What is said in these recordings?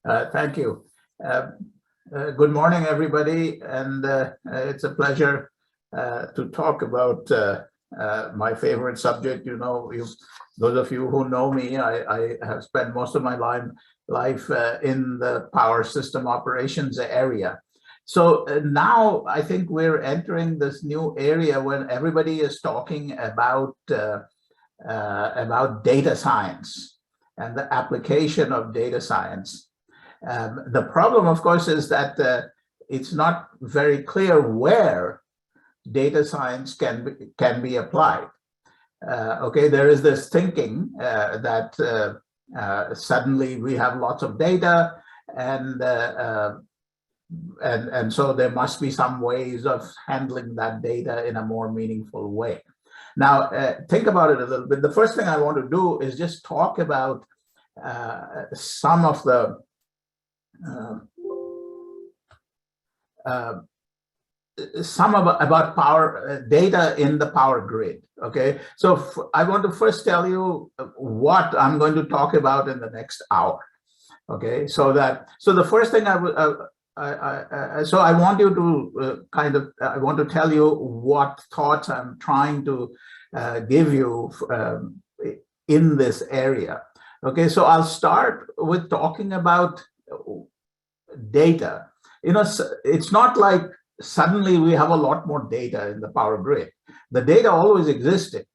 Thank you. Good morning, everybody, and it's a pleasure to talk about my favorite subject. You know, those of you who know me, I have spent most of my life in the power system operations area. So now I think we're entering this new area when everybody is talking about data science and the application of data science. The problem, of course, is that it's not very clear where data science can be applied. Okay, there is this thinking that suddenly we have lots of data, and so there must be some ways of handling that data in a more meaningful way. Now, think about it a little bit. The first thing I want to do is just talk about some of the about power data in the power grid. Okay, so I want to first tell you what I'm going to talk about in the next hour. Okay, so the first thing I want you to I want to tell you what thoughts I'm trying to give you in this area. Okay, so I'll start with talking about data. You know, it's not like suddenly we have a lot more data in the power grid. The data always existed.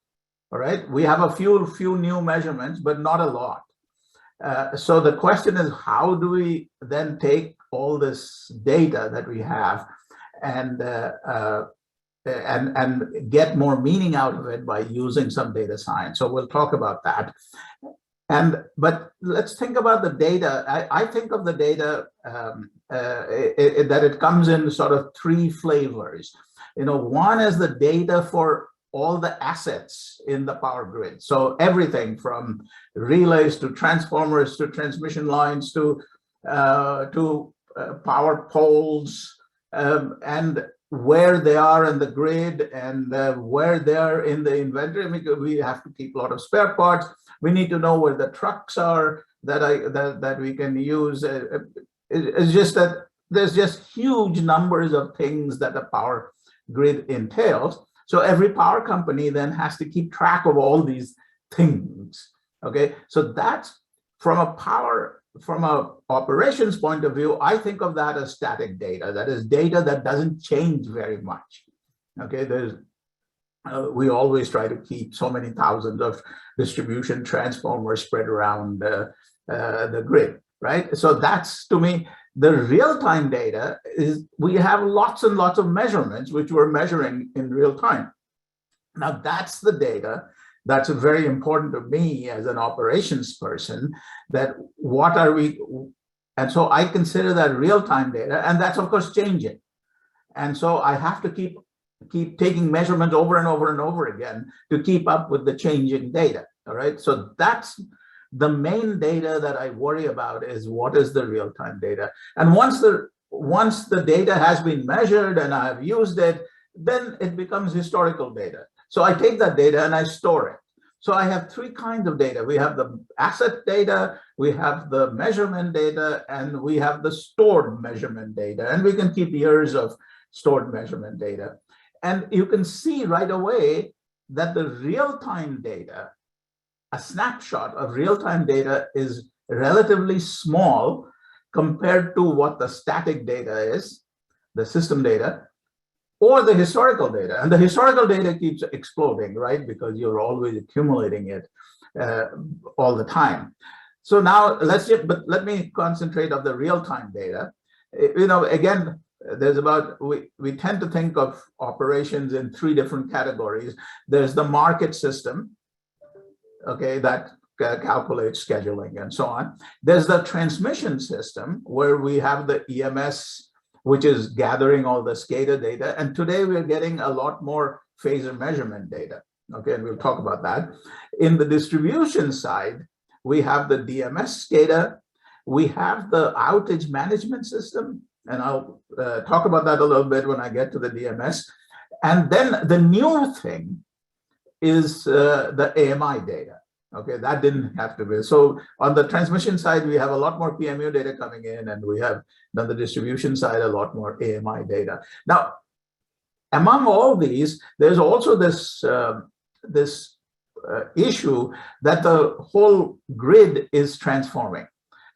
All right, we have a few new measurements, but not a lot. So the question is, how do we then take all this data that we have and get more meaning out of it by using some data science? So we'll talk about that. But let's think about the data. I think of the data that it comes in sort of three flavors. You know, one is the data for all the assets in the power grid. So everything from relays to transformers to transmission lines to power poles, and where they are in the grid and where they are in the inventory. I mean, we have to keep a lot of spare parts. We need to know where the trucks are that we can use. It's just that there's just huge numbers of things that a power grid entails. So every power company then has to keep track of all these things. Okay, so that's from a operations point of view. I think of that as static data. That is data that doesn't change very much. Okay, we always try to keep so many thousands of distribution transformers spread around the grid, right? So that's, to me, the real-time data is we have lots and lots of measurements which we're measuring in real time. Now that's the data that's very important to me as an operations person, that what are we, and so I consider that real-time data, and that's of course changing. And so I have to keep taking measurements over and over and over again to keep up with the changing data. All right, so that's the main data that I worry about, is what is the real-time data. And once the data has been measured and I have used it, then it becomes historical data. So I take that data and I store it. So I have three kinds of data. We have the asset data, we have the measurement data, and we have the stored measurement data. And we can keep years of stored measurement data. And you can see right away that the real-time data, a snapshot of real-time data, is relatively small compared to what the static data is, the system data, or the historical data. And the historical data keeps exploding, right? Because you're always accumulating it all the time. So now let me concentrate on the real-time data. You know, again, there's we tend to think of operations in three different categories. There's the market system, okay, that calculates scheduling and so on. There's the transmission system, where we have the EMS, which is gathering all the SCADA data. And today we're getting a lot more phasor measurement data. Okay, and we'll talk about that. In the distribution side, we have the DMS SCADA, we have the outage management system, and I'll talk about that a little bit when I get to the DMS. And then the new thing is the AMI data. Okay, that didn't have to be. So on the transmission side, we have a lot more PMU data coming in, and we have on the distribution side a lot more AMI data. Now, among all these, there's also this issue that the whole grid is transforming.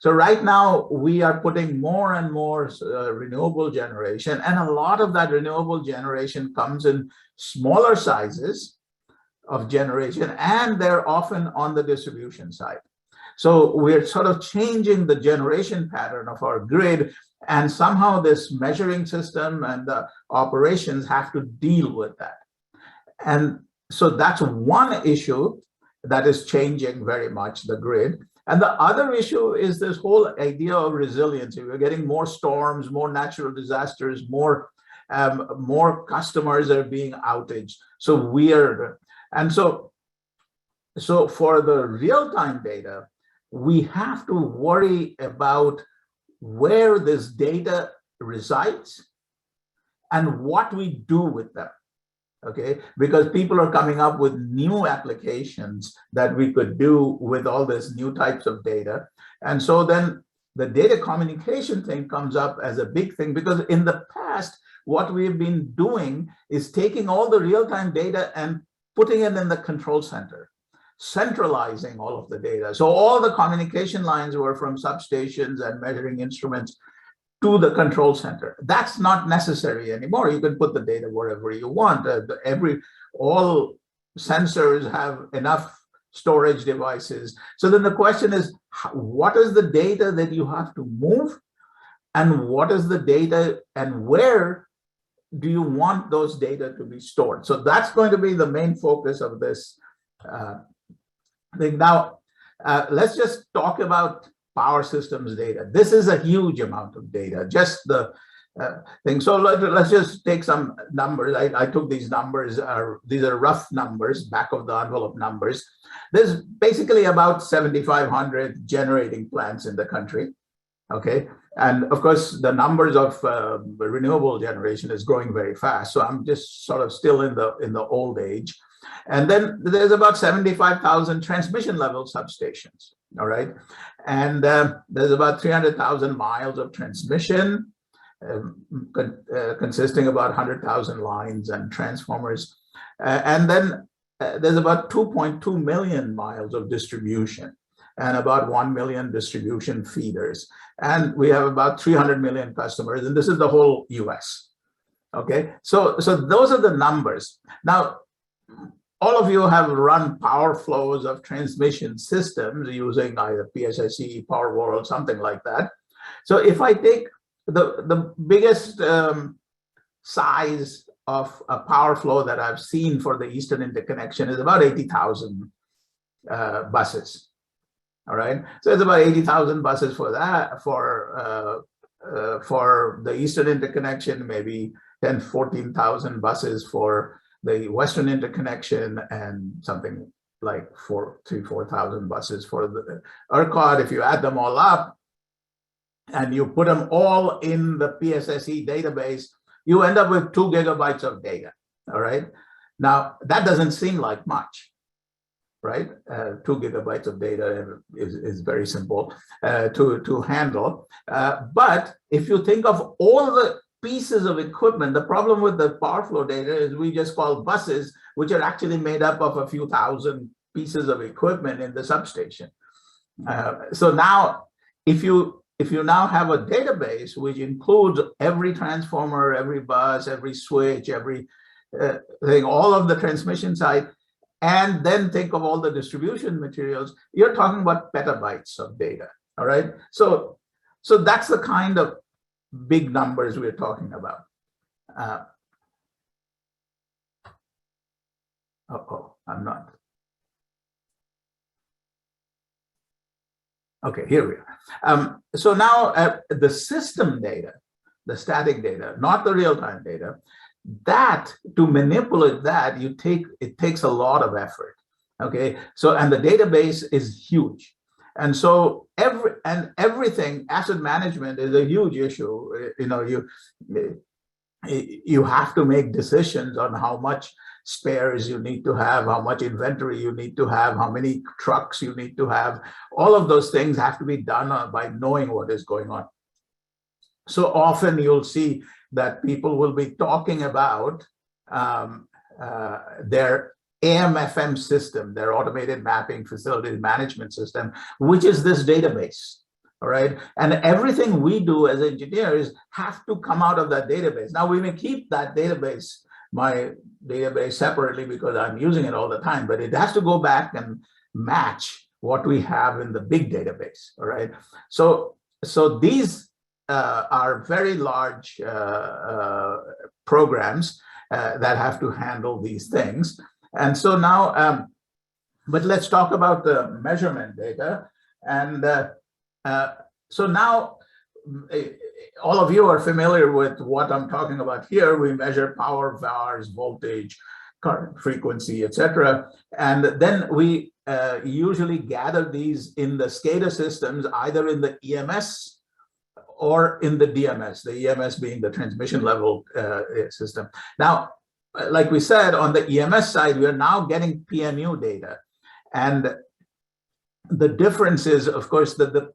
So right now we are putting more and more renewable generation, and a lot of that renewable generation comes in smaller sizes of generation, and they're often on the distribution side. So we're sort of changing the generation pattern of our grid, and somehow this measuring system and the operations have to deal with that. And so that's one issue that is changing very much the grid. And the other issue is this whole idea of resiliency. We're getting more storms, more natural disasters, more customers are being outaged. So for the real-time data, we have to worry about where this data resides and what we do with them, okay? Because people are coming up with new applications that we could do with all this new types of data. And so then the data communication thing comes up as a big thing, because in the past, what we've been doing is taking all the real-time data and putting it in the control center, centralizing all of the data. So all the communication lines were from substations and measuring instruments to the control center. That's not necessary anymore. You can put the data wherever you want. All sensors have enough storage devices. So then the question is, what is the data that you have to move? And what is the data, and where do you want those data to be stored? So that's going to be the main focus of this thing. Now, let's just talk about power systems data. This is a huge amount of data, just the thing. So let's just take some numbers. I took these numbers, these are rough numbers, back of the envelope numbers. There's basically about 7,500 generating plants in the country, okay? And of course, the numbers of renewable generation is growing very fast. So I'm just sort of still in the old age. And then there's about 75,000 transmission level substations, all right? And there's about 300,000 miles of transmission, consisting about 100,000 lines and transformers. And then there's about 2.2 million miles of distribution, and about 1 million distribution feeders. And we have about 300 million customers, and this is the whole US, okay? So those are the numbers. Now, all of you have run power flows of transmission systems using either PSSE, Powerwall, something like that. So if I take the biggest size of a power flow that I've seen for the Eastern Interconnection is about 80,000 buses. All right, so it's about 80,000 buses for that. For the Eastern Interconnection, maybe 10, 14,000 buses for the Western Interconnection, and something like 4,000 buses for the ERCOT. If you add them all up and you put them all in the PSSE database, you end up with 2 gigabytes of data. All right, now that doesn't seem like much, right? 2 gigabytes of data is very simple to handle. But if you think of all the pieces of equipment, the problem with the power flow data is we just call buses, which are actually made up of a few thousand pieces of equipment in the substation. So now, if you now have a database which includes every transformer, every bus, every switch, every thing, all of the transmission side, and then think of all the distribution materials, you're talking about petabytes of data, all right? So that's the kind of big numbers we're talking about. I'm not. Okay, here we are. So now the system data, the static data, not the real-time data, that to manipulate that, it takes a lot of effort. Okay, so and the database is huge. And so everything, asset management is a huge issue. You know, you have to make decisions on how much spares you need to have, how much inventory you need to have, how many trucks you need to have. All of those things have to be done by knowing what is going on. So often you'll see that people will be talking about their AM/FM system, their automated mapping facilities management system, which is this database. All right. And everything we do as engineers have to come out of that database. Now, we may keep that database, my database, separately because I'm using it all the time, but it has to go back and match what we have in the big database. All right. So these are very large programs that have to handle these things. And so now, but let's talk about the measurement data. And so now, all of you are familiar with what I'm talking about here. We measure power, VARs, voltage, current, frequency, etc. And then we usually gather these in the SCADA systems, either in the EMS or in the DMS, the EMS being the transmission level system. Now, like we said, on the EMS side, we are now getting PMU data. And the difference is, of course, that the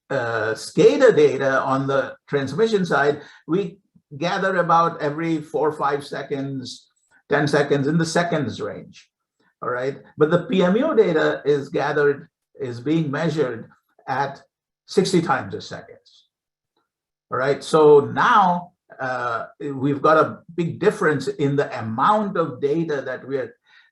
SCADA data on the transmission side, we gather about every 4 or 5 seconds, 10 seconds, in the seconds range. All right. But the PMU data is being measured at 60 times a second. All right. So now we've got a big difference in the amount of data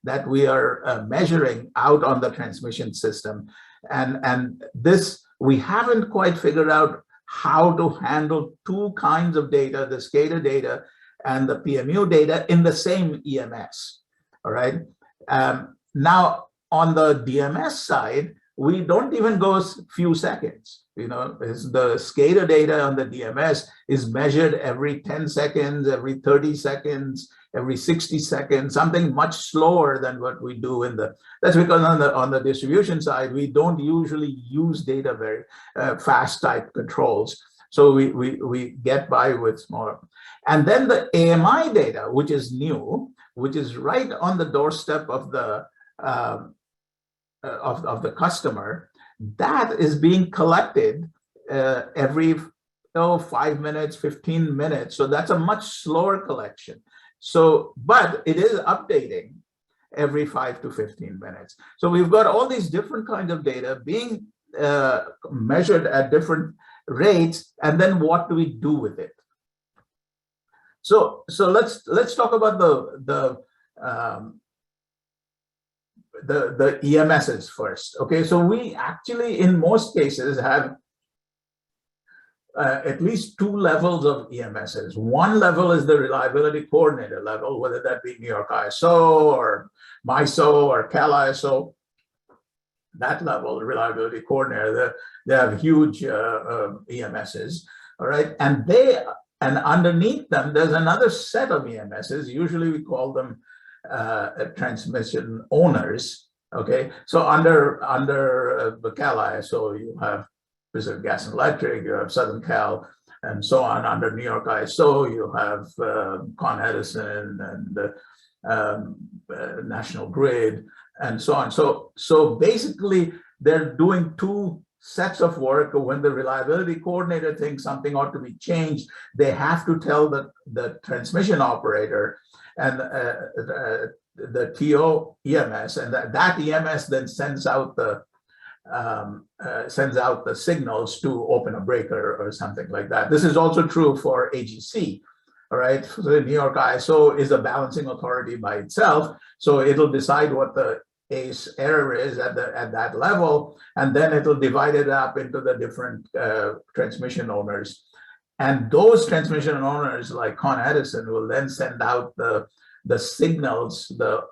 that we are measuring out on the transmission system. And this, we haven't quite figured out how to handle two kinds of data, the SCADA data and the PMU data, in the same EMS. All right. Now, on the DMS side, we don't even go a few seconds. You know, the SCADA data on the DMS is measured every 10 seconds, every 30 seconds, every 60 seconds, something much slower than what we do in the, that's because on the distribution side, we don't usually use data very fast type controls. So we get by with smaller. And then the AMI data, which is new, which is right on the doorstep of the customer, that is being collected every 5 minutes, 15 minutes. So that's a much slower collection. So, but it is updating every 5 to 15 minutes. So we've got all these different kinds of data being measured at different rates, and then what do we do with it? So let's talk about the EMSs first. Okay, so we actually, in most cases, have at least two levels of EMSs. One level is the reliability coordinator level, whether that be New York ISO or MISO or Cal ISO. That level, the reliability coordinator, they have huge EMSs. All right, and underneath them, there's another set of EMSs. Usually we call them transmission owners. Okay, so under the Cal ISO, you have Pacific Gas and Electric, you have Southern Cal, and so on. Under New York ISO, you have Con Edison and National Grid, and so on. So basically, they're doing two sets of work. When the reliability coordinator thinks something ought to be changed, they have to tell the transmission operator and the TO EMS, and that EMS then sends out the signals to open a breaker or something like that. This is also true for AGC. All right, so the New York ISO is a balancing authority by itself, so it'll decide what the ACE error is at that level, and then it'll divide it up into the different transmission owners. And those transmission owners, like Con Edison, will then send out the signals to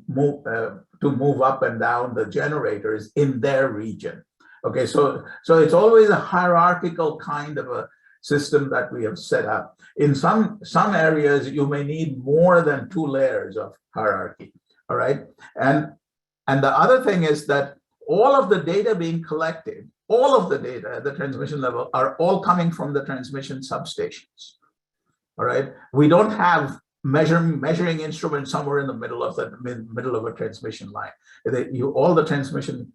move up and down the generators in their region. Okay, so it's always a hierarchical kind of a system that we have set up. In some areas, you may need more than 2 layers of hierarchy. All right, and the other thing is that all of the data being collected, all of the data at the transmission level, are all coming from the transmission substations. All right, we don't have measuring instrument somewhere in the middle of a transmission line. All the transmission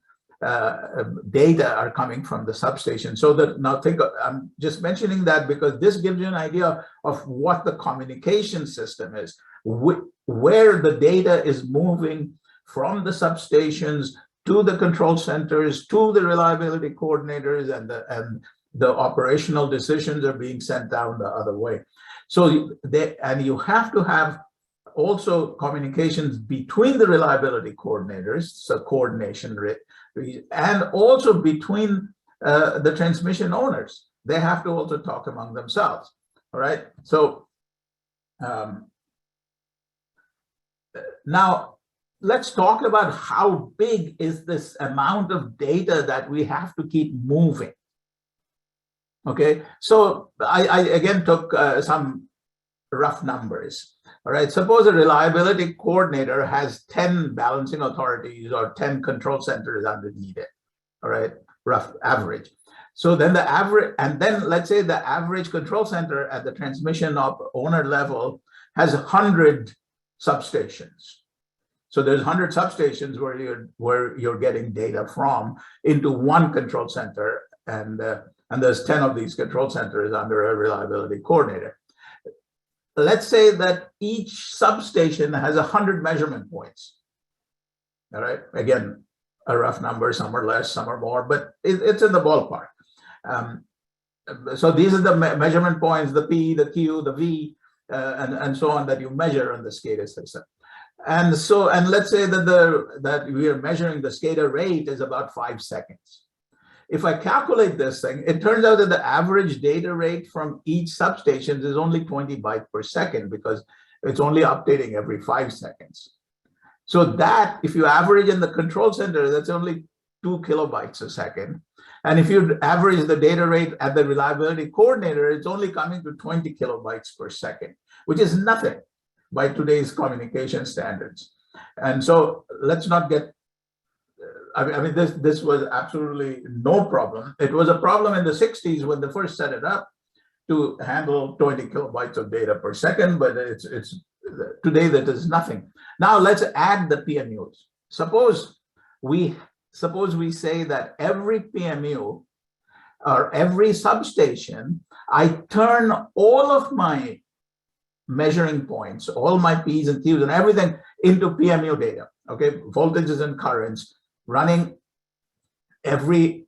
data are coming from the substation. So that now I'm just mentioning that because this gives you an idea of what the communication system is, where the data is moving from the substations to the control centers, to the reliability coordinators, and the operational decisions are being sent down the other way. So you have to have also communications between the reliability coordinators, so coordination, and also between the transmission owners. They have to also talk among themselves. All right. So now let's talk about how big is this amount of data that we have to keep moving. Okay, so I again took some rough numbers. All right, suppose a reliability coordinator has 10 balancing authorities or 10 control centers underneath it. All right, rough average. So then the average, and then let's say the average control center at the transmission owner level has 100 substations. So there's 100 substations where you're getting data from into one control center, and there's 10 of these control centers under a reliability coordinator. Let's say that each substation has 100 measurement points. All right, again, a rough number, some are less, some are more, but it's in the ballpark. So these are the measurement points, the P, the Q, the V, and so on that you measure on the SCADA system. And let's say that we are measuring the SCADA rate is about 5 seconds. If I calculate this thing, it turns out that the average data rate from each substation is only 20 bytes per second because it's only updating every 5 seconds. So that, if you average in the control center, that's only 2 kilobytes a second. And if you average the data rate at the reliability coordinator, it's only coming to 20 kilobytes per second, which is nothing by today's communication standards. And so let's not get, I mean, this was absolutely no problem. It was a problem in the 60s when they first set it up to handle 20 kilobytes of data per second, but it's today that is nothing. Now let's add the PMUs. Suppose we say that every PMU or every substation, I turn all of my measuring points, all my P's and Q's and everything into PMU data, okay? Voltages and currents running every,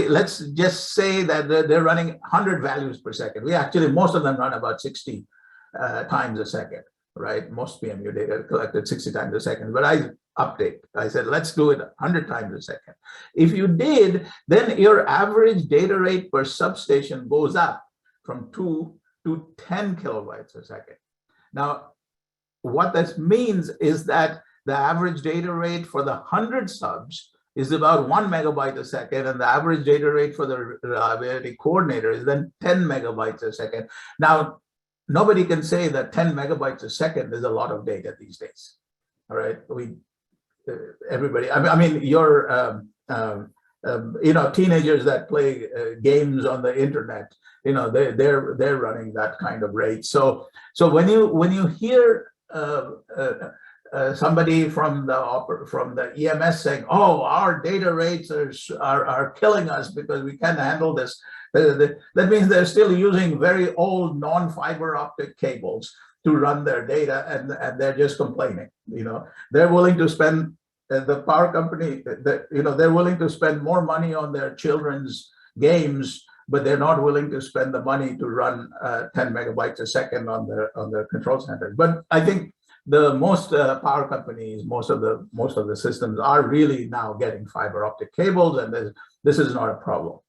let's just say that they're running 100 values per second. Most of them run about 60 times a second, right? Most PMU data collected 60 times a second, but I said, let's do it 100 times a second. If you did, then your average data rate per substation goes up from 2 to 10 kilobytes a second. Now, what that means is that the average data rate for the 100 subs is about 1 megabyte a second, and the average data rate for the reliability coordinator is then 10 megabytes a second. Now, nobody can say that 10 megabytes a second is a lot of data these days. All right, everybody. I mean, you're teenagers that play games on the internet. They're running that kind of rate. So when you hear somebody from the EMS saying, "Oh, our data rates are killing us because we can't handle this," that means they're still using very old non-fiber optic cables to run their data, and they're just complaining. They're willing to spend the power company. They're willing to spend more money on their children's games, but they're not willing to spend the money to run 10 megabytes a second on their control center. But I think the most power companies, most of the systems are really now getting fiber optic cables, and this is not a problem.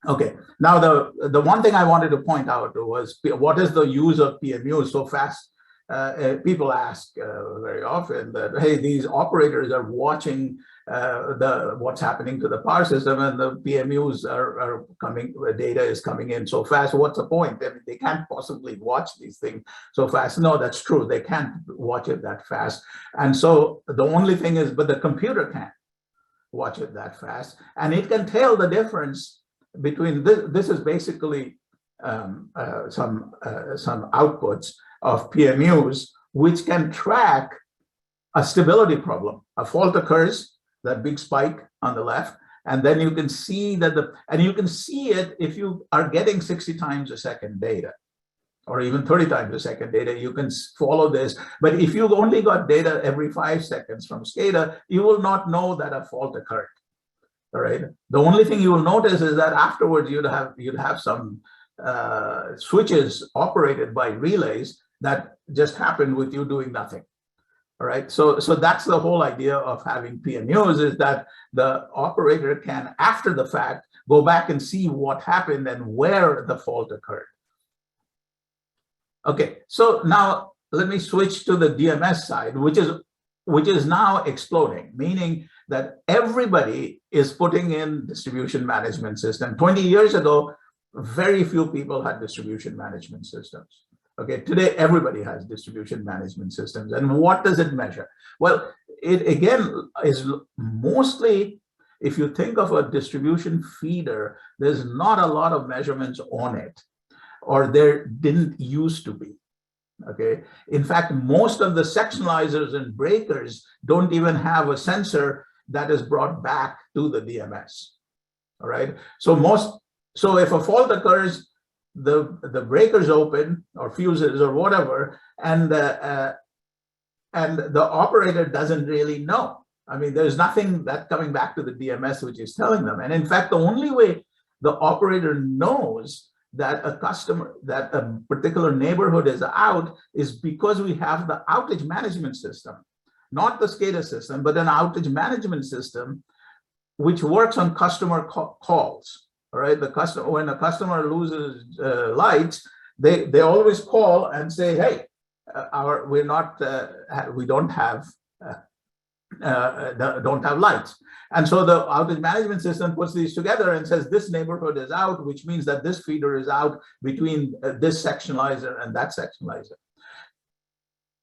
Okay, now the one thing I wanted to point out was, what is the use of PMU so fast? People ask very often that, hey, these operators are watching what's happening to the power system, and the PMUs are coming, data is coming in so fast. What's the point? I mean, they can't possibly watch these things so fast. No, that's true. They can't watch it that fast. And so the only thing is, but the computer can't watch it that fast, and it can tell the difference between this is basically some outputs of PMUs, which can track a stability problem. A fault occurs, that big spike on the left, and then you can see that you can see it if you are getting 60 times a second data, or even 30 times a second data, you can follow this. But if you've only got data every 5 seconds from SCADA, you will not know that a fault occurred. All right. The only thing you will notice is that afterwards you'd have some switches operated by relays that just happened with you doing nothing. All right. So that's the whole idea of having PMUs, is that the operator can, after the fact, go back and see what happened and where the fault occurred. Okay, so now let me switch to the DMS side, which is now exploding, meaning that everybody is putting in distribution management system. 20 years ago, very few people had distribution management systems. Okay, today everybody has distribution management systems. And what does it measure? Well, it again is mostly, if you think of a distribution feeder, there's not a lot of measurements on it, or there didn't used to be. Okay, in fact, most of the sectionalizers and breakers don't even have a sensor that is brought back to the DMS. All right, so if a fault occurs, the breakers open, or fuses or whatever, and the operator doesn't really know. I mean, there's nothing that coming back to the DMS which is telling them. And in fact, the only way the operator knows that a particular neighborhood is out is because we have the outage management system, not the SCADA system, but an outage management system which works on customer calls. All right, when a customer loses lights, they always call and say, hey, we don't have lights. And so the outage management system puts these together and says this neighborhood is out, which means that this feeder is out between this sectionalizer and that sectionalizer.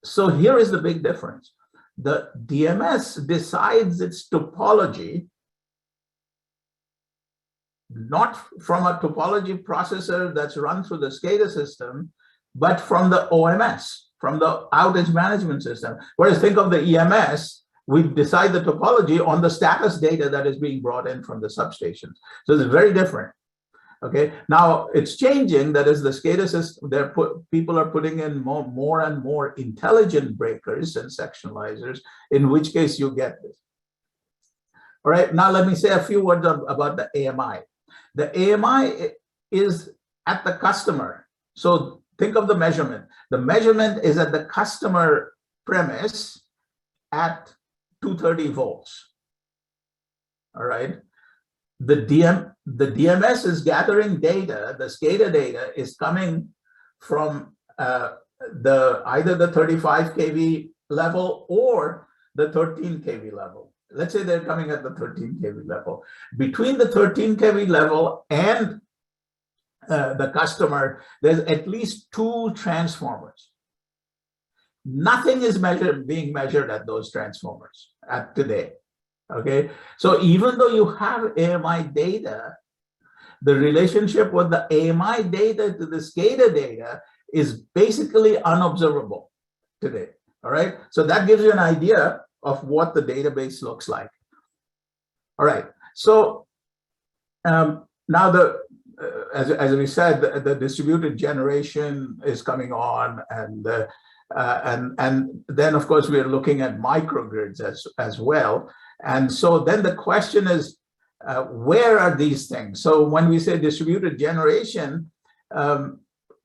So here is the big difference. The DMS decides its topology not from a topology processor that's run through the SCADA system, but from the OMS, from the outage management system. Whereas think of the EMS, we decide the topology on the status data that is being brought in from the substations. So it's very different. Okay, now it's changing. That is, the SCADA system, people are putting in more and more intelligent breakers and sectionalizers, in which case you get this. All right, now let me say a few words about the AMI. The AMI is at the customer. So think of the measurement. The measurement is at the customer premise at 230 volts. All right. The DMS is gathering data. The SCADA data is coming from either the 35 kV level or the 13 kV level. Let's say they're coming at the 13 kV level. Between the 13 kV level and the customer, there's at least 2 transformers. Nothing is being measured at those transformers at today. Okay, so even though you have AMI data, the relationship with the AMI data to the SCADA data is basically unobservable today. All right, so that gives you an idea of what the database looks like. All right, so now as we said, the distributed generation is coming on, and then of course we are looking at microgrids as well. And so then the question is, where are these things? So when we say distributed generation,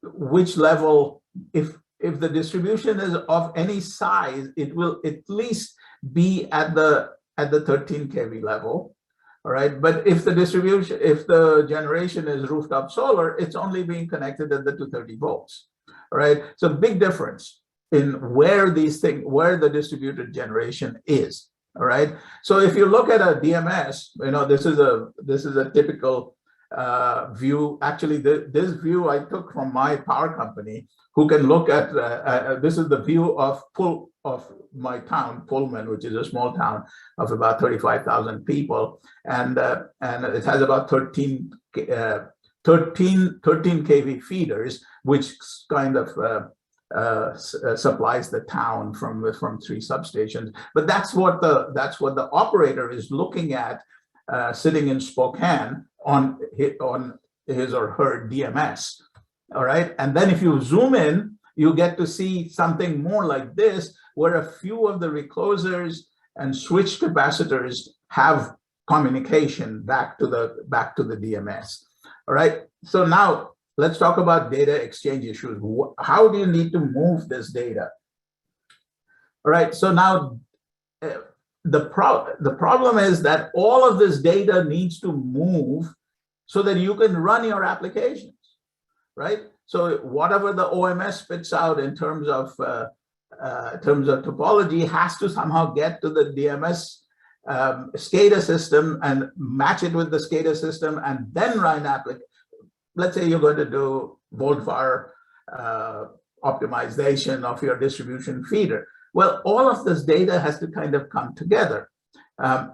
which level, if the distribution is of any size, it will at least be at the 13 kV level. All right, but if the generation is rooftop solar, it's only being connected at the 230 volts. All right, so big difference in where the distributed generation is. All right, so if you look at a DMS, this is a typical view. Actually, this view I took from my power company, who can look at this is the view of my town, Pullman, which is a small town of about 35,000 people, and it has about 13 kV feeders, which kind of supplies the town from 3 substations. But that's what the operator is looking at, sitting in Spokane on his or her DMS. All right, and then if you zoom in, you get to see something more like this, where a few of the reclosers and switch capacitors have communication back to the DMS. All right, so now let's talk about data exchange issues. How do you need to move this data? All right, so now the problem is that all of this data needs to move so that you can run your applications, right? So whatever the OMS spits out in terms of topology has to somehow get to the DMS SCADA system and match it with the SCADA system, and then run application. Let's say you're going to do volt-var optimization of your distribution feeder. Well, all of this data has to kind of come together. Let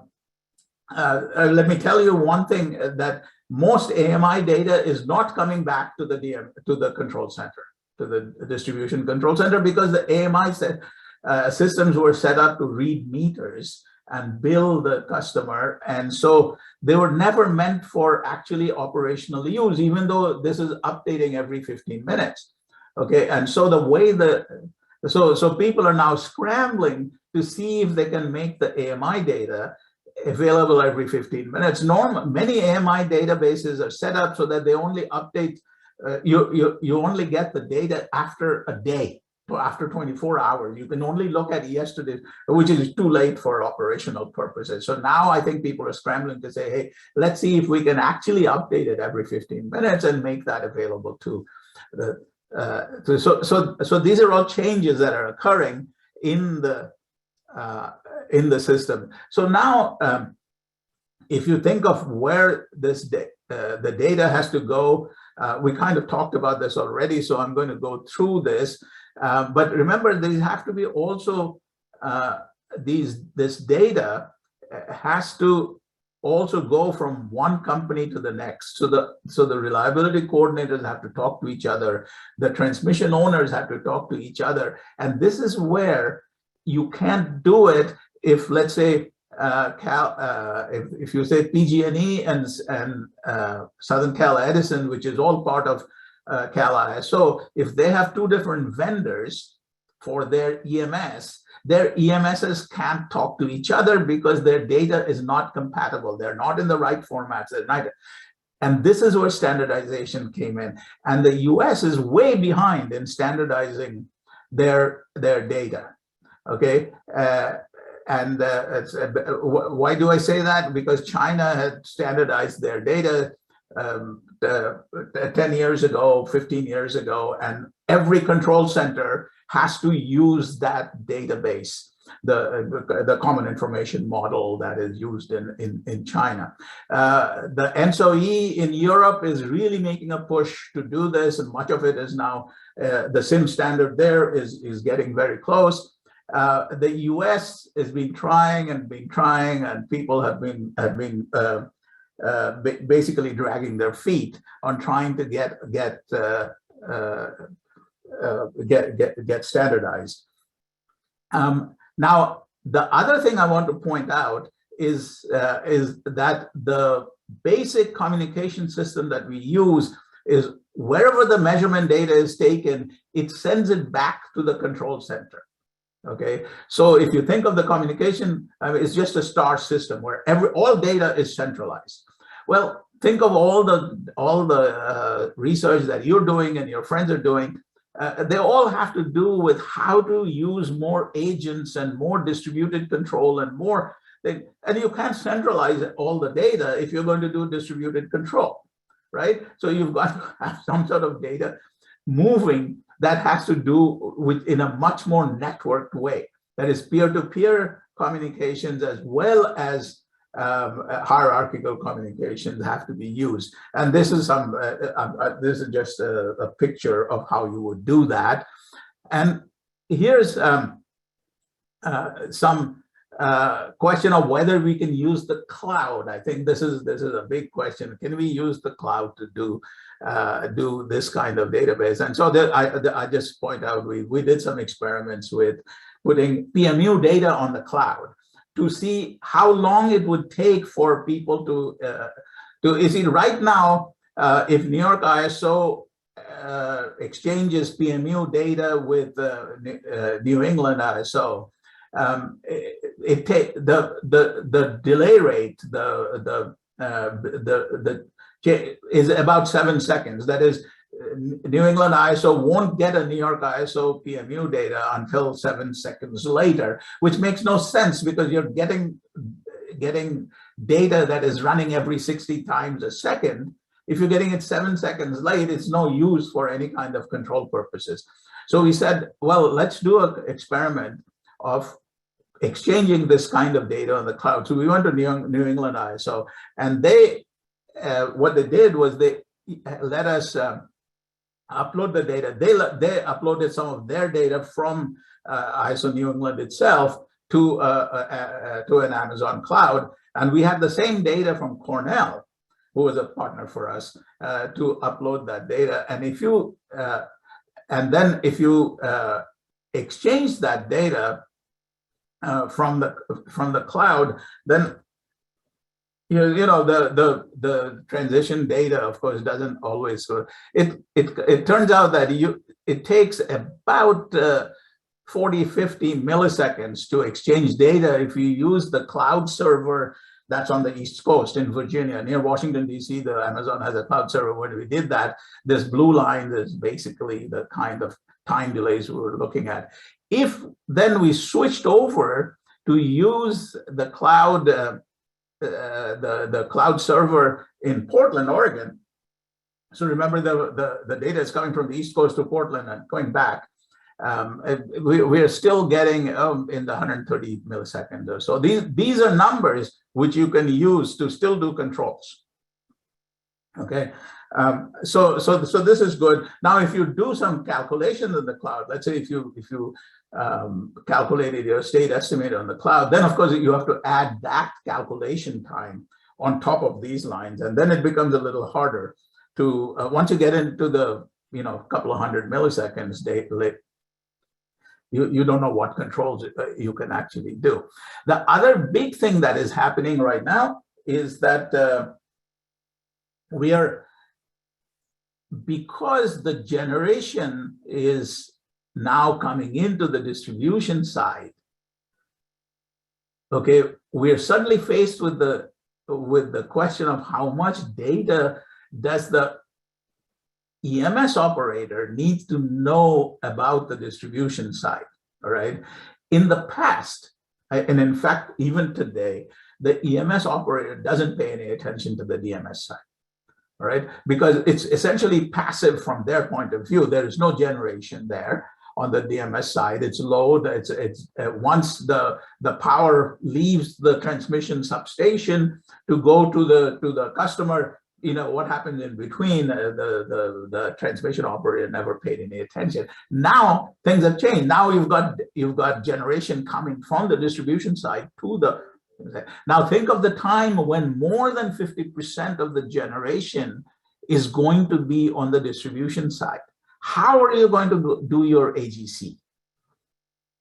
me tell you one thing, that most AMI data is not coming back to the control center, to the distribution control center, because the AMI systems were set up to read meters and bill the customer, and so they were never meant for actually operational use, even though this is updating every 15 minutes. Okay, and so the way so people are now scrambling to see if they can make the AMI data available every 15 minutes. Many AMI databases are set up so that they only update, you only get the data after a day, after 24 hours. You can only look at yesterday, which is too late for operational purposes. So now I think people are scrambling to say, hey, let's see if we can actually update it every 15 minutes and make that available to the, so these are all changes that are occurring in the system. So now, if you think of where this the data has to go, we kind of talked about this already, so I'm going to go through this. But remember, these have to be also this data has to also go from one company to the next. So the reliability coordinators have to talk to each other. The transmission owners have to talk to each other, and this is where you can't do it if, let's say, if you say PG&E and Southern Cal Edison, which is all part of Cal ISO, if they have 2 different vendors for their EMSs can't talk to each other because their data is not compatible. They're not in the right formats. And this is where standardization came in. And the US is way behind in standardizing their data. Okay. Why do I say that? Because China had standardized their data 10 years ago, 15 years ago, and every control center has to use that database, the common information model that is used in China. The NSOE in Europe is really making a push to do this, and much of it is now, the SIM standard there is getting very close. The US has been trying, and people have been basically dragging their feet on trying to get standardized. Now, the other thing I want to point out is that the basic communication system that we use is wherever the measurement data is taken, it sends it back to the control center. Okay, so if you think of the communication, it's just a star system where all data is centralized. Well, think of all the research that you're doing and your friends are doing. They all have to do with how to use more agents and more distributed control and more things. And you can't centralize all the data if you're going to do distributed control, right? So you've got to have some sort of data moving that has to do with in a much more networked way. That is peer-to-peer communications as well as hierarchical communications have to be used. And this is this is just a picture of how you would do that. And here's some question of whether we can use the cloud. I think this is a big question. Can we use the cloud to do this kind of database? And so I just point out we did some experiments with putting PMU data on the cloud to see how long it would take for people to you see, right now, if New York ISO exchanges PMU data with New England ISO, the delay rate is about 7 seconds. That is, New England ISO won't get a New York ISO PMU data until 7 seconds later, which makes no sense because you're getting data that is running every 60 times a second. If you're getting it 7 seconds late, it's no use for any kind of control purposes. So we said, well, let's do an experiment of exchanging this kind of data on the cloud. So we went to New England ISO, and they, what they did was they let us upload the data. They uploaded some of their data from ISO New England itself to an Amazon cloud, and we had the same data from Cornell, who was a partner for us, to upload that data. And if you if you exchange that data from the cloud, then you know the transition data, of course, doesn't always go. It turns out that it takes about 40-50 milliseconds to exchange data if you use the cloud server that's on the East Coast in Virginia. Near Washington, D.C., the Amazon has a cloud server where we did that. This blue line is basically the kind of time delays we were looking at. If then we switched over to use the cloud, the cloud server in Portland, Oregon. So remember, the data is coming from the East Coast to Portland and going back. We are still getting in the 130 milliseconds or so. These are numbers which you can use to still do controls. Okay, so this is good. Now, if you do some calculations in the cloud, let's say if you calculated your state estimate on the cloud, then of course you have to add that calculation time on top of these lines, and then it becomes a little harder to once you get into the couple of 100 milliseconds data. You don't know what controls you can actually do. The other big thing that is happening right now is that because the generation is now coming into the distribution side, okay, we're suddenly faced with the question of how much data does the EMS operator needs to know about the distribution side, all right? In the past, and in fact, even today, the EMS operator doesn't pay any attention to the DMS side, all right? Because it's essentially passive from their point of view. There is no generation there on the DMS side. It's load. It's once the power leaves the transmission substation to go to the customer, what happened in between, the transmission operator never paid any attention. Now things have changed. Now you've got generation coming from the distribution side to the. Now think of the time when more than 50% of the generation is going to be on the distribution side. How are you going to do your AGC?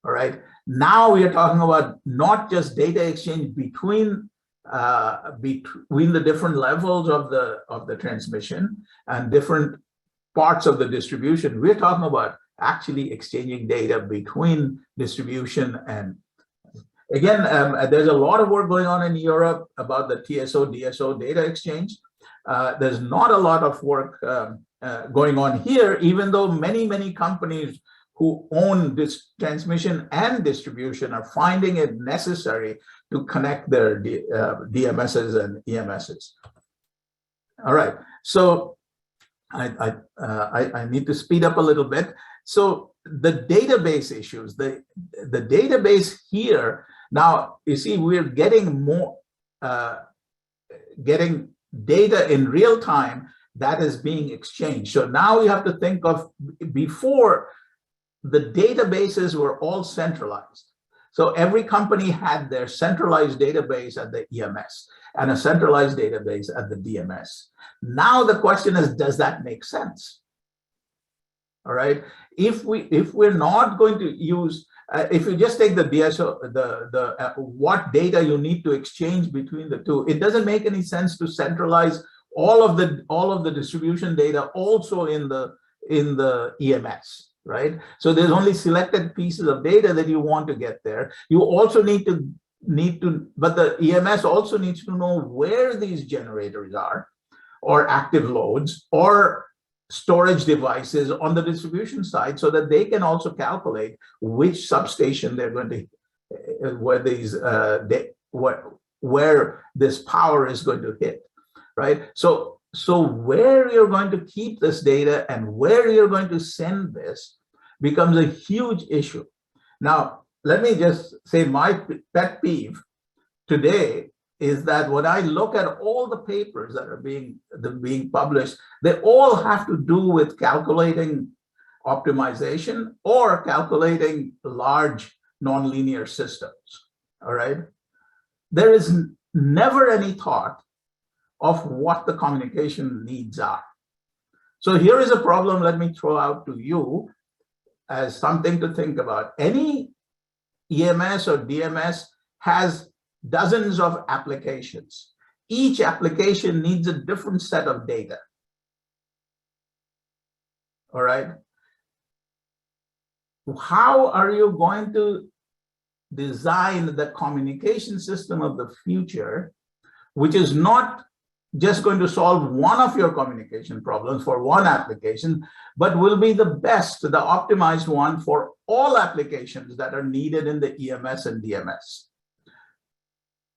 All right. Now we are talking about not just data exchange between the different levels of the transmission and different parts of the distribution. We're talking about actually exchanging data between distribution and, again, there's a lot of work going on in Europe about the TSO, DSO data exchange. There's not a lot of work going on here, even though many companies who own this transmission and distribution are finding it necessary to connect their DMSs and EMSs. All right, so I need to speed up a little bit. So the database issues, the database here, now you see we're getting more, getting data in real time that is being exchanged. So now you have to think of, before, the databases were all centralized. So every company had their centralized database at the EMS and a centralized database at the DMS. Now the question is, does that make sense? All right. If we're not going to use, if you just take the DSO, what data you need to exchange between the two, it doesn't make any sense to centralize all of the distribution data also in the EMS, right? So there's only selected pieces of data that you want to get there. You also need to, but the EMS also needs to know where these generators are, or active loads, or storage devices on the distribution side, so that they can also calculate which substation they're going to, where this power is going to hit, right? So where you're going to keep this data and where you're going to send this becomes a huge issue. Now, let me just say my pet peeve today is that when I look at all the papers that are being published, they all have to do with calculating optimization or calculating large nonlinear systems, all right? There is never any thought of what the communication needs are. So here is a problem, let me throw out to you as something to think about. Any EMS or DMS has dozens of applications. Each application needs a different set of data. All right. How are you going to design the communication system of the future, which is not just going to solve one of your communication problems for one application, but will be the best, the optimized one for all applications that are needed in the EMS and DMS?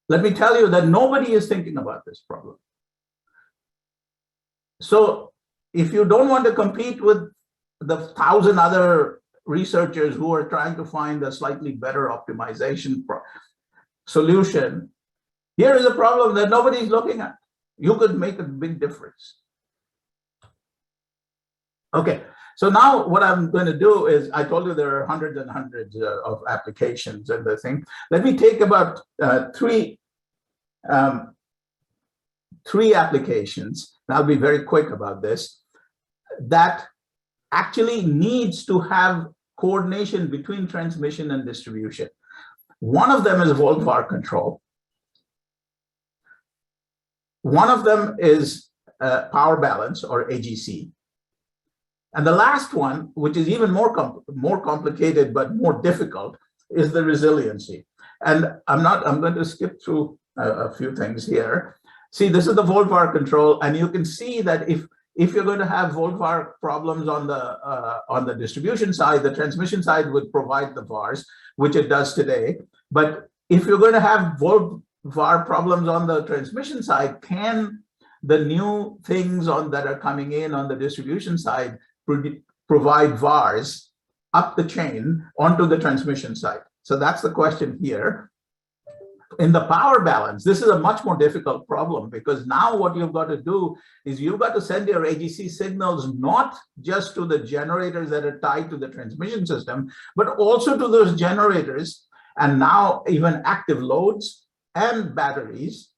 Let me tell you that nobody is thinking about this problem. So if you don't want to compete with the 1,000 other researchers who are trying to find a slightly better optimization solution, here is a problem that nobody's looking at. You could make a big difference. Okay, so now what I'm going to do is, I told you there are hundreds and hundreds of applications and the thing. Let me take about three applications, and I'll be very quick about this, that actually needs to have coordination between transmission and distribution. One of them is volt-var control. One of them is power balance, or AGC. And the last one, which is even more complicated but more difficult, is the resiliency. And I'm going to skip through a few things here. See, this is the volt-var control, and you can see that if you're going to have volt-var problems on the distribution side, the transmission side would provide the VARs, which it does today. But if you're going to have volt-var problems on the transmission side, can the new things that are coming in on the distribution side provide VARs up the chain onto the transmission side? So that's the question here. In the power balance, this is a much more difficult problem, because now what you've got to do is you've got to send your AGC signals not just to the generators that are tied to the transmission system, but also to those generators, and now even active loads and batteries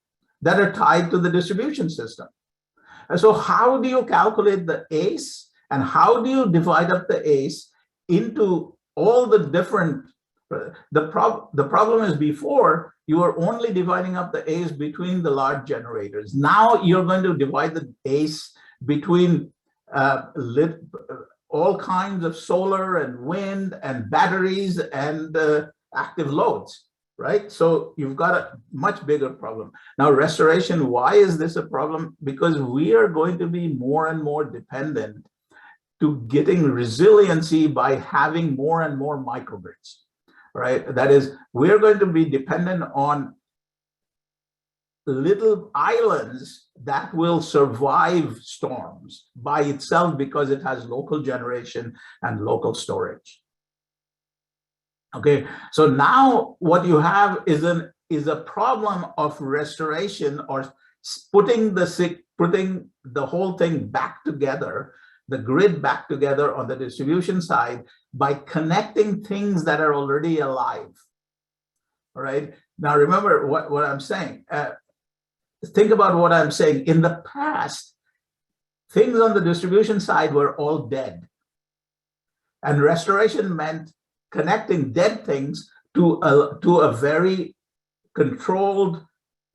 that are tied to the distribution system. And so how do you calculate the ACE, and how do you divide up the ACE into all the different, the problem is, before you were only dividing up the ACE between the large generators. Now you're going to divide the ACE between all kinds of solar and wind and batteries and active loads, right? So you've got a much bigger problem. Now, restoration, why is this a problem? Because we are going to be more and more dependent to getting resiliency by having more and more microgrids. Right? That is, we're going to be dependent on little islands that will survive storms by itself because it has local generation and local storage. Okay, so now what you have is a problem of restoration, or putting the whole thing back together, the grid back together on the distribution side, by connecting things that are already alive. All right. Now, remember what I'm saying. Think about what I'm saying. In the past, things on the distribution side were all dead. And restoration meant connecting dead things to a very controlled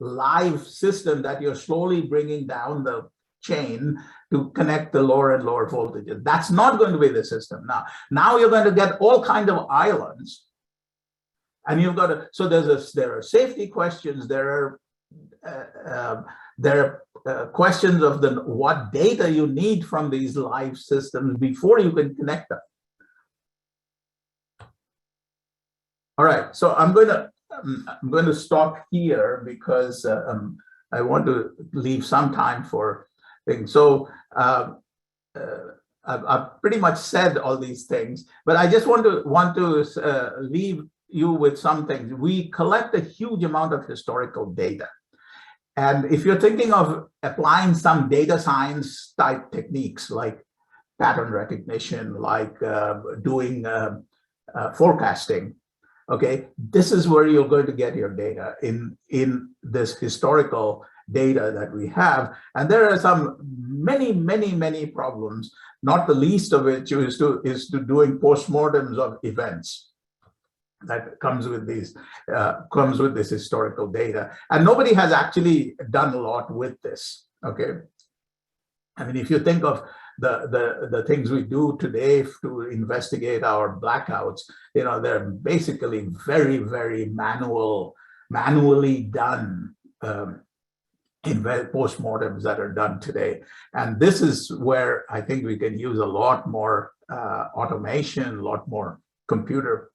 live system that you're slowly bringing down the chain to connect the lower and lower voltages. That's not going to be the system now. Now you're going to get all kinds of islands, and you've got to. So there are safety questions. There are questions of what data you need from these live systems before you can connect them. All right, so I'm going to stop here because I want to leave some time for things. So I've pretty much said all these things, but I just want to leave you with some things. We collect a huge amount of historical data. And if you're thinking of applying some data science type techniques like pattern recognition, like doing forecasting, okay, this is where you're going to get your data in this historical data that we have. And there are some many problems, not the least of which is to doing postmortems of events that comes with this historical data. And nobody has actually done a lot with this, okay? I mean, if you think of the things we do today to investigate our blackouts, you know, they're basically very manually done postmortems that are done today. And this is where I think we can use a lot more automation, a lot more computer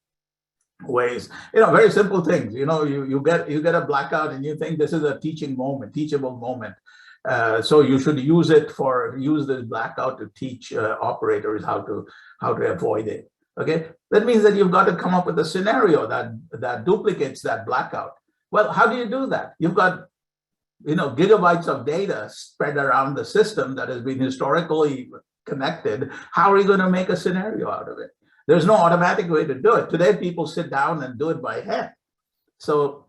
ways, you know, very simple things. You know, you get a blackout and you think this is a teachable moment. So you should use this blackout to teach operators how to avoid it. Okay, that means that you've got to come up with a scenario that duplicates that blackout. Well, how do you do that? You've got, you know, gigabytes of data spread around the system that has been historically connected. How are you going to make a scenario out of it? There's no automatic way to do it. Today, people sit down and do it by hand. So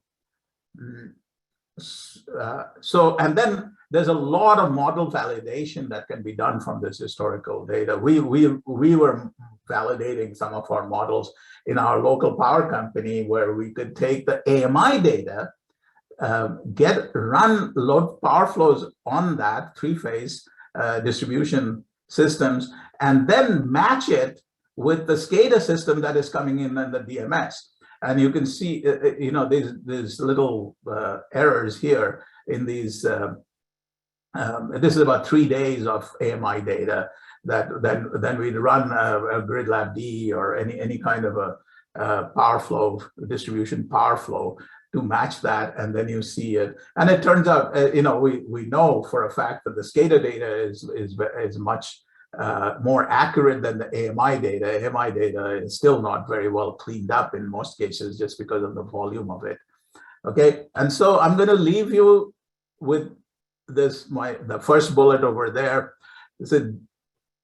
and then there's a lot of model validation that can be done from this historical data. We were validating some of our models in our local power company, where we could take the AMI data, run load power flows on that three-phase distribution systems, and then match it with the SCADA system that is coming in and the DMS. And you can see, you know, these little errors here in these. This is about 3 days of AMI data that then we'd run a GridLab D or any kind of a power flow, distribution power flow to match that, and then you see it. And it turns out, you know, we know for a fact that the SCADA data is much more accurate than the AMI data. AMI data is still not very well cleaned up in most cases just because of the volume of it. Okay, and so I'm going to leave you with this, the first bullet over there,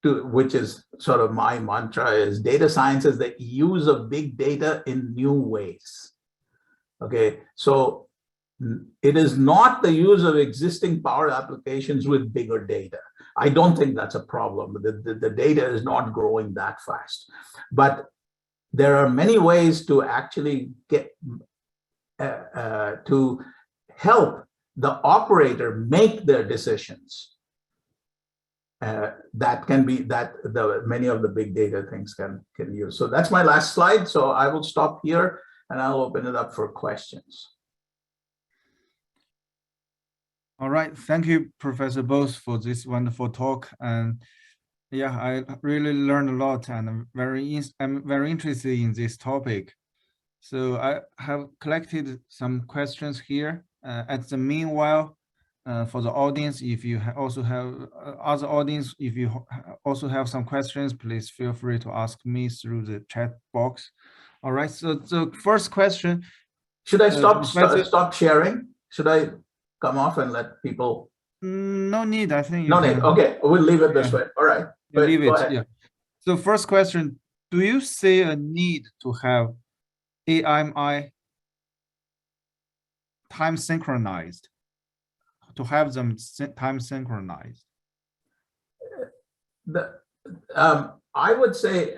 which is sort of my mantra, is data science is the use of big data in new ways. Okay, so it is not the use of existing power applications with bigger data. I don't think that's a problem. The data is not growing that fast. But there are many ways to actually get to help the operator make their decisions. That can be many of the big data things can use. So that's my last slide. So I will stop here and I'll open it up for questions. All right, thank you, Professor Bose, for this wonderful talk. And yeah, I really learned a lot, and I'm very interested in this topic. So I have collected some questions here. At the meanwhile, for the audience, if you also have other audience, if you also have some questions, please feel free to ask me through the chat box. All right. So the first question. Should I stop sharing? Should I come off and let people? No need. I think no need. Okay, we'll leave it this way. All right. Leave it. Yeah. So first question: do you see a need to have AMI time synchronized, to have them time synchronized? I would say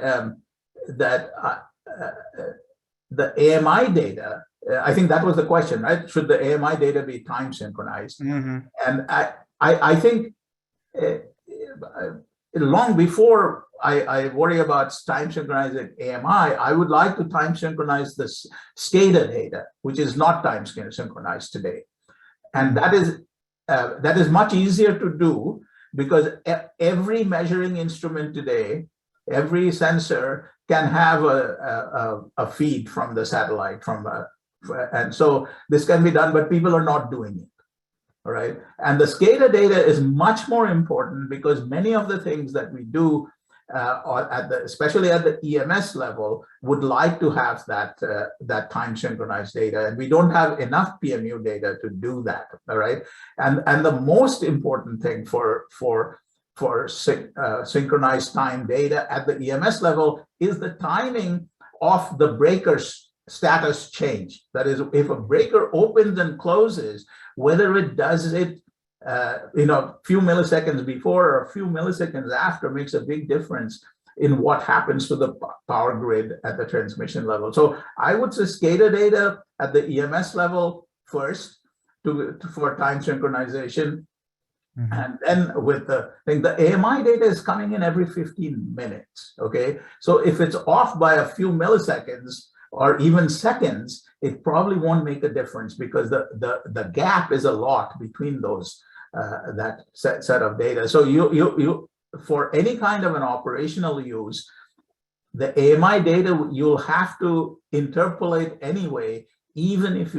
that the AMI data, I think that was the question, right? Should the AMI data be time synchronized? Mm-hmm. And I think long before I worry about time synchronizing AMI, I would like to time synchronize this SCADA data, which is not time synchronized today. And that is much easier to do because every measuring instrument today, every sensor can have a feed from the satellite, and so this can be done, but people are not doing it. All right. And the SCADA data is much more important because many of the things that we do, especially at the EMS level, would like to have that time synchronized data, and we don't have enough PMU data to do that. All right. And the most important thing for synchronized time data at the EMS level is the timing of the breaker's status change. That is, if a breaker opens and closes, whether it does it a few milliseconds before or a few milliseconds after makes a big difference in what happens to the power grid at the transmission level. So I would say SCADA data at the EMS level first for time synchronization. Mm-hmm. And then with the AMI data is coming in every 15 minutes. Okay, so if it's off by a few milliseconds or even seconds, it probably won't make a difference because the gap is a lot between those that set of data. So you for any kind of an operational use, the AMI data you'll have to interpolate anyway, even if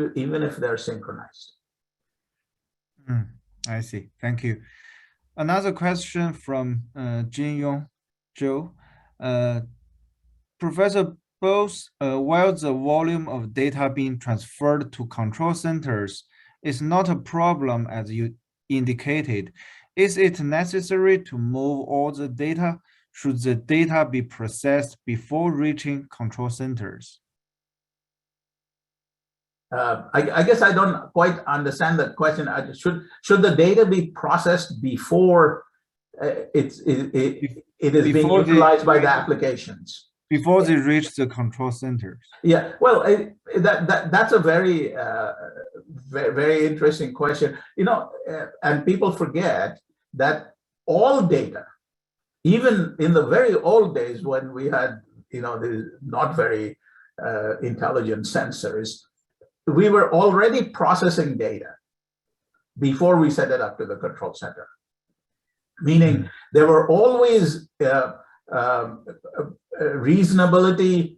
they're synchronized. I see. Thank you. Another question from Jin Yong Zhou. Professor, both while the volume of data being transferred to control centers is not a problem as you indicated, is it necessary to move all the data? Should the data be processed before reaching control centers? I guess I don't quite understand that question. Should the data be processed before it is being utilized by the applications? Before they reach the control centers. Yeah, well, that's a very very interesting question. And people forget that all data, even in the very old days when we had the not very intelligent sensors, we were already processing data before we set it up to the control center. Meaning there were always reasonability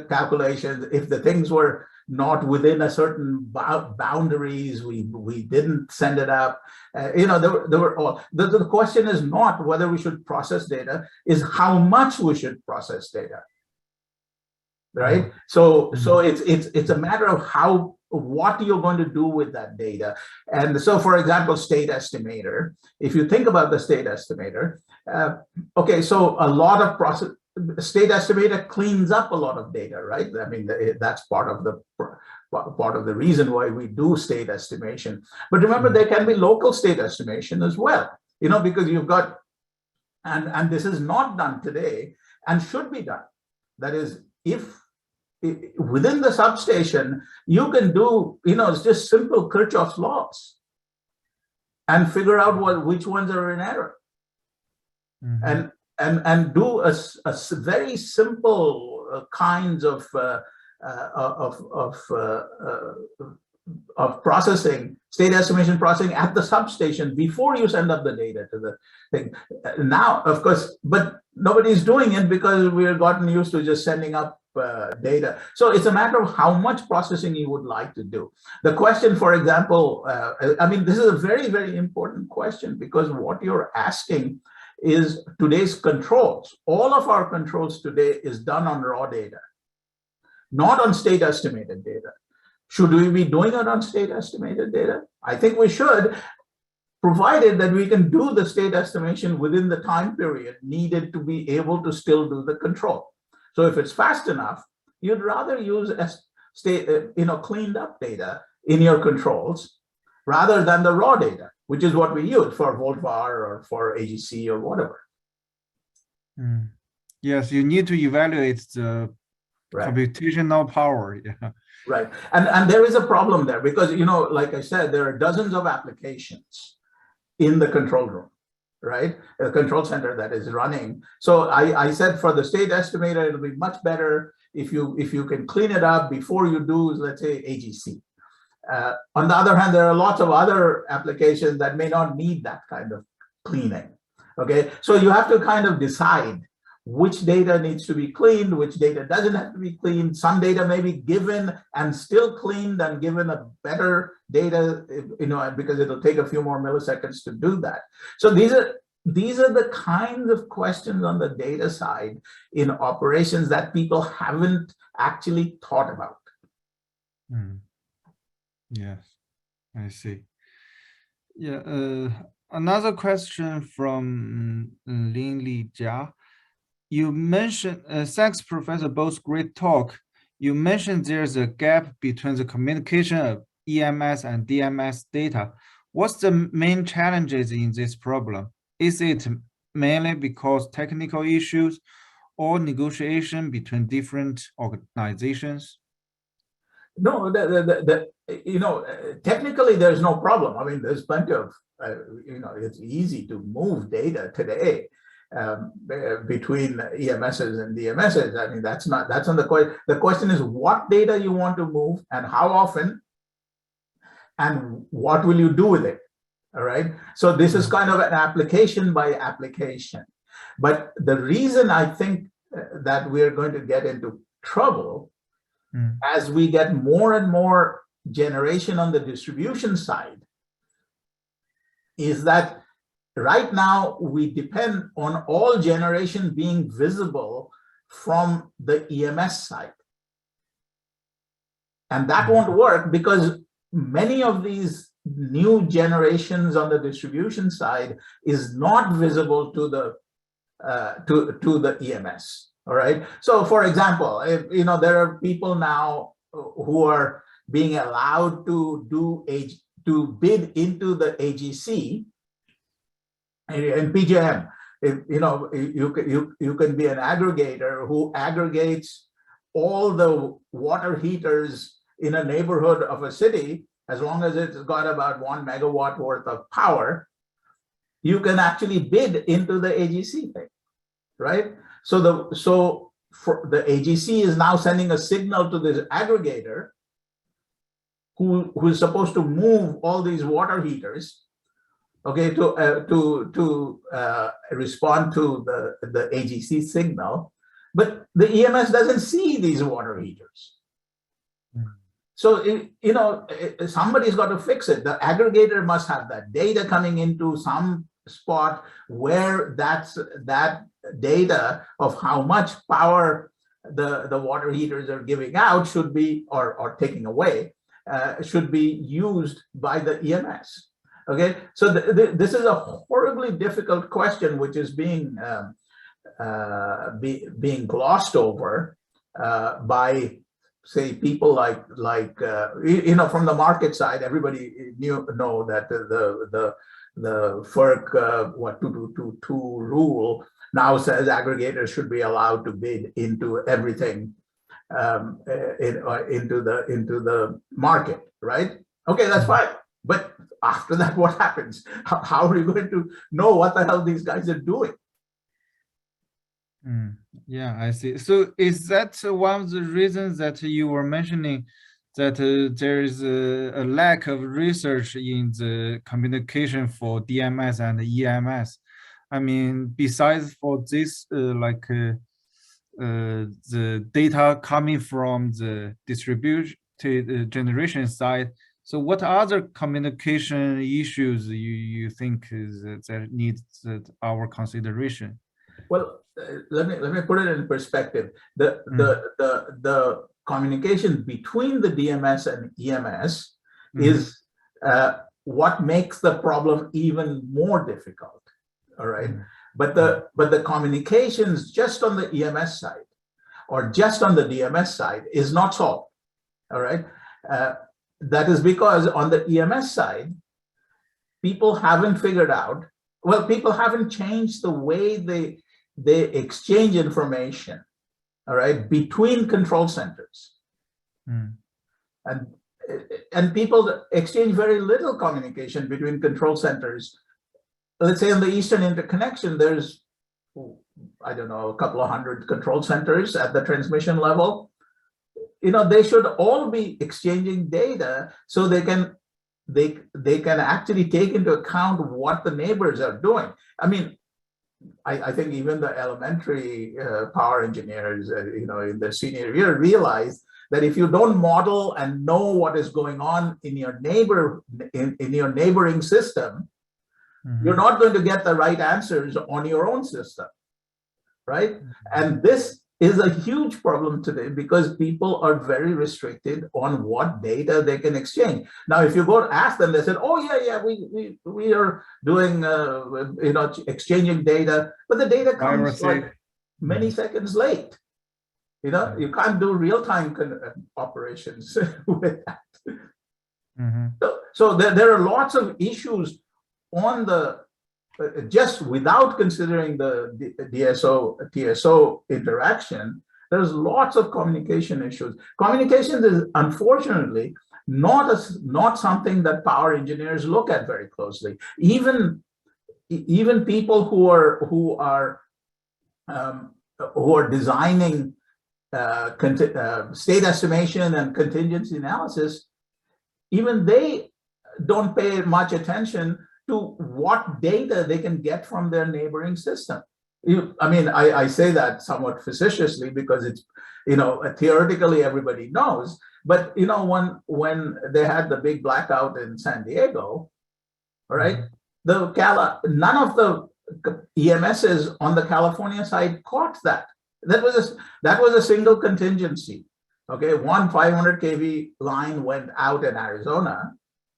calculations. If the things were not within a certain boundaries, we didn't send it up. There were all. The question is not whether we should process data, is how much we should process data. Right. So it's a matter of what you're going to do with that data. And so, for example, state estimator, if you think about the state estimator, okay, so a lot of state estimator cleans up a lot of data, right? I mean, that's part of the reason why we do state estimation. But remember, there can be local state estimation as well, because you've got, and this is not done today and should be done. That is, if within the substation, you can do, it's just simple Kirchhoff's laws and figure out which ones are in error. Mm-hmm. And do a very simple kinds of processing, state estimation processing at the substation before you send up the data to the thing. Now, of course, but nobody's doing it because we've gotten used to just sending up data. So it's a matter of how much processing you would like to do. The question, for example, I mean, this is a very, very important question because what you're asking is today's controls. All of our controls today is done on raw data, not on state estimated data. Should we be doing it on state estimated data? I think we should, provided that we can do the state estimation within the time period needed to be able to still do the control. So if it's fast enough, you'd rather use cleaned up data in your controls rather than the raw data, which is what we use for VoltVar or for AGC or whatever. Yes, you need to evaluate the computational power. Yeah. Right. And there is a problem there because, like I said, there are dozens of applications in the control room, right? The control center that is running. So I said for the state estimator, it'll be much better if you can clean it up before you do, let's say, AGC. On the other hand, there are lots of other applications that may not need that kind of cleaning. Okay, so you have to kind of decide which data needs to be cleaned, which data doesn't have to be cleaned. Some data may be given and still cleaned and given a better data, because it'll take a few more milliseconds to do that. So these are the kinds of questions on the data side in operations that people haven't actually thought about. Yes, I see. Yeah, another question from Lin Li Jia. You mentioned, thanks, Professor, both great talk. You mentioned there's a gap between the communication of EMS and DMS data. What's the main challenges in this problem? Is it mainly because technical issues or negotiation between different organizations? No, technically there's no problem. I mean, there's plenty of, it's easy to move data today between EMSs and DMSs. I mean, that's not the question. The question is what data you want to move and how often and what will you do with it. All right. So this is kind of an application by application. But the reason I think that we're going to get into trouble as we get more and more generation on the distribution side is that right now we depend on all generation being visible from the EMS side. And that won't work because many of these new generations on the distribution side is not visible to the to the EMS. All right. So, for example, if there are people now who are being allowed to bid into the AGC and PJM. If you can be an aggregator who aggregates all the water heaters in a neighborhood of a city, as long as it's got about 1 megawatt worth of power, you can actually bid into the AGC thing, right? So the AGC is now sending a signal to this aggregator who is supposed to move all these water heaters, okay, to respond to the AGC signal, but the EMS doesn't see these water heaters. So somebody's got to fix it. The aggregator must have that data coming into some spot where that data of how much power the water heaters are giving out should be, or taking away, should be used by the EMS. Okay, so this is a horribly difficult question, which is being glossed over by, say, people like from the market side. Everybody know that the FERC 2222 rule now says aggregators should be allowed to bid into everything into the market, right? Okay, that's fine. But after that, what happens? How are you going to know what the hell these guys are doing? Yeah, I see. So is that one of the reasons that you were mentioning that there is a lack of research in the communication for DMS and EMS? I mean, besides for this, the data coming from the distributed generation side, so what other communication issues you think that needs our consideration? Well, let me put it in perspective. The communication between the DMS and EMS is what makes the problem even more difficult. All right, but the communications just on the EMS side or just on the DMS side is not solved. All right, that is because on the EMS side, people haven't figured out, well, people haven't changed the way they exchange information, all right, between control centers. And people exchange very little communication between control centers. Let's say on the Eastern Interconnection, there's, I don't know, a couple of hundred control centers at the transmission level. You know, they should all be exchanging data so they can actually take into account what the neighbors are doing. I mean, I think even the elementary power engineers, you know, in their senior year realize that if you don't model and know what is going on in your neighboring system, you're not going to get the right answers on your own system, right? And this is a huge problem today because people are very restricted on what data they can exchange. Now, if you go to ask them, they said, "Oh yeah, we are doing you know, exchanging data," but the data comes like many seconds late. You know, you can't do real-time operations with that. So there are lots of issues on the just without considering the DSO TSO interaction. There's lots of communication issues. Communications is unfortunately not something that power engineers look at very closely. Even people who are designing state estimation and contingency analysis, even they don't pay much attention to what data they can get from their neighboring system. I mean, I say that somewhat facetiously because it's, you know, theoretically everybody knows, but you know, when they had the big blackout in San Diego, right? None of the EMSs on the California side caught that. That was a single contingency. Okay, one 500 kV line went out in Arizona,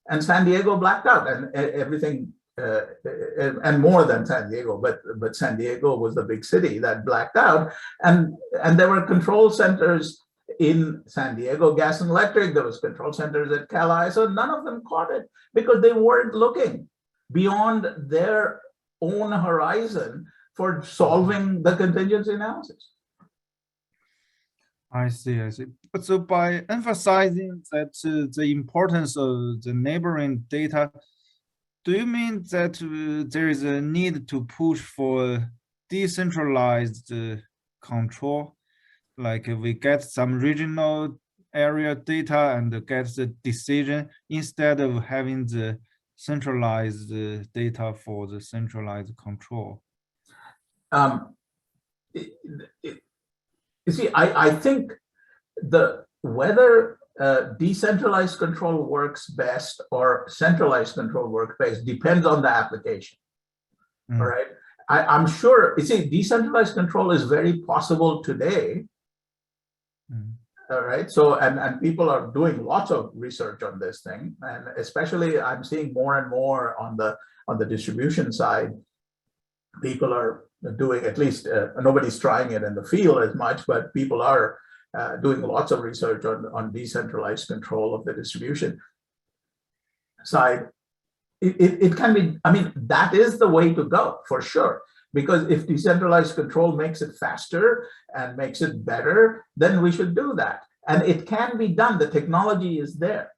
and San Diego blacked out, and everything, and more than San Diego, but San Diego was the big city that blacked out, and there were control centers in San Diego Gas and Electric. There was control centers at Cali, so none of them caught it because they weren't looking beyond their own horizon for solving the contingency analysis. I see. But so by emphasizing that the importance of the neighboring data, do you mean that there is a need to push for decentralized control? Like we get some regional area data and get the decision instead of having the centralized data for the centralized control? You see, I think whether decentralized control works best or centralized control works best depends on the application. All right. I'm sure, you see, decentralized control is very possible today. All right. So, and people are doing lots of research on this thing. And especially I'm seeing more and more on the distribution side, people are doing, at least nobody's trying it in the field as much, but people are doing lots of research on decentralized control of the distribution side. It can be, I mean, that is the way to go for sure, because if decentralized control makes it faster and makes it better, then we should do that. And it can be done. The technology is there.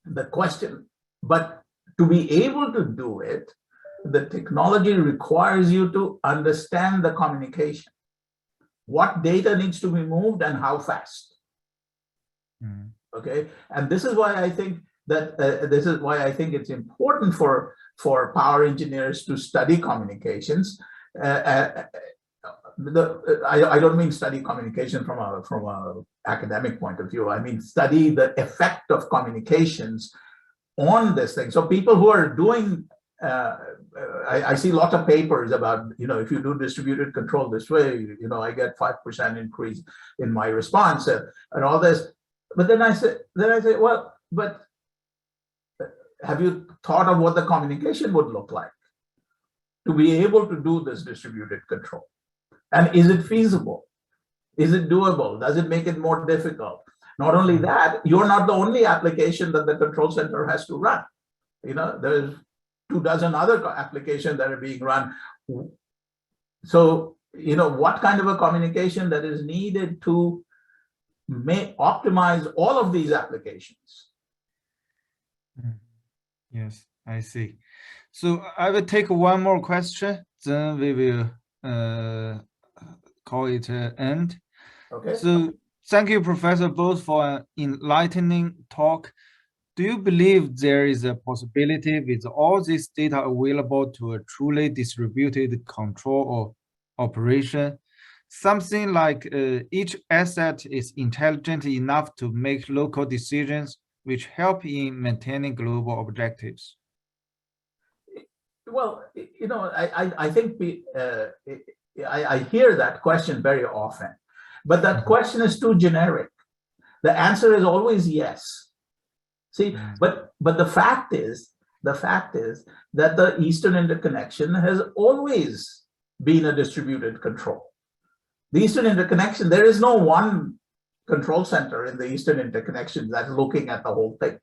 The question, but to be able to do it, the technology requires you to understand the communication. What data needs to be moved and how fast. Okay, and this is why I think that it's important for power engineers to study communications. I don't mean study communication from a academic point of view. I mean study the effect of communications on this thing. So people who are doing I see lots of papers about, you know, if you do distributed control this way, you know, I get 5% increase in my response and all this. But then I say, well, but have you thought of what the communication would look like to be able to do this distributed control? And is it feasible? Is it doable? Does it make it more difficult? Not only that, you're not the only application that the control center has to run. There's 24 other applications that are being run. So, what kind of a communication that is needed to optimize all of these applications? Yes, I see. So I will take one more question, then we will call it an end. Okay. So thank you, Professor Bose, for an enlightening talk. Do you believe there is a possibility with all this data available to a truly distributed control or operation, something like each asset is intelligent enough to make local decisions which help in maintaining global objectives? Well, I think I hear that question very often, but that question is too generic. The answer is always yes. See, but the fact is that the Eastern Interconnection has always been a distributed control. The Eastern Interconnection, there is no one control center in the Eastern Interconnection that's looking at the whole thing.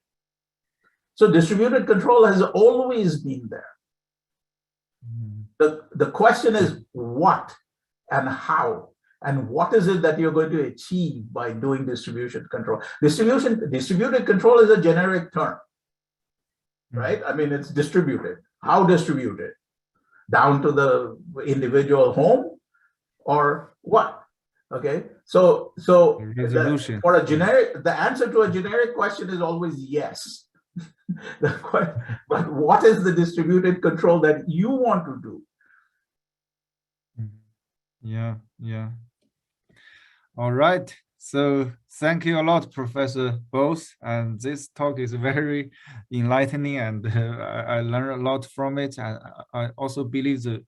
So distributed control has always been there. The question is what and how, and what is it that you're going to achieve by doing distributed control? Distributed control is a generic term, right? I mean, it's distributed. How distributed? Down to the individual home or what? Okay, so the answer to a generic question is always yes. But what is the distributed control that you want to do? Yeah. All right. So thank you a lot, Professor Bose. And this talk is very enlightening, and I learned a lot from it. And I also believe the